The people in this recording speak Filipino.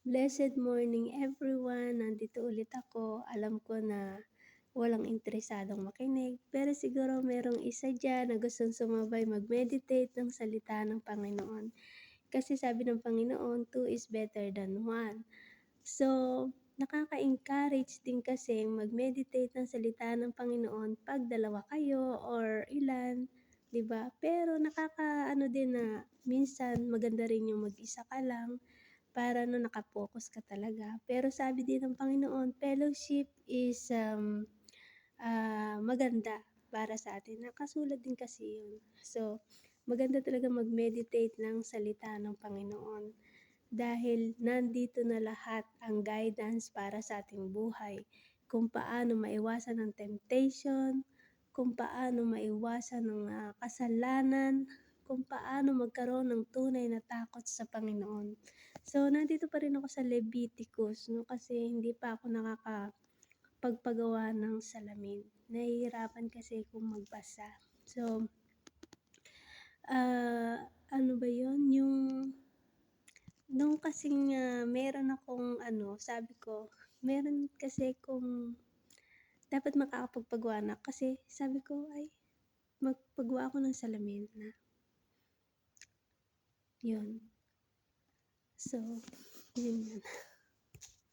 Blessed morning everyone! Nandito ulit ako. Alam ko na walang interesadong makinig, pero siguro merong isa diyan na gustong sumabay mag-meditate ng salita ng Panginoon. Kasi sabi ng Panginoon, two is better than one. So, nakaka-encourage din kasi mag-meditate ng salita ng Panginoon 'pag dalawa kayo or ilan, 'di ba? Pero nakakaano din na minsan maganda rin yung mag-isa ka lang para naka-focus ka talaga. Pero sabi din ng Panginoon, fellowship is maganda para sa atin. Nakasulat din kasi yun. So, maganda talaga mag-meditate ng salita ng Panginoon dahil nandito na lahat ang guidance para sa ating buhay. Kung paano maiwasan ang temptation, kung paano maiwasan ang kasalanan, kung paano magkaroon ng tunay na takot sa Panginoon. So, nandito pa rin ako sa Leviticus, no, kasi hindi pa ako nakakapagpagawa ng salamin. Nahihirapan kasi akong magbasa. So, ano ba yun? Nung kasing meron akong sabi ko, meron kasi kung dapat makakapagpagawa na kasi sabi ko ay magpagawa ako ng salamin na yun. So, yun.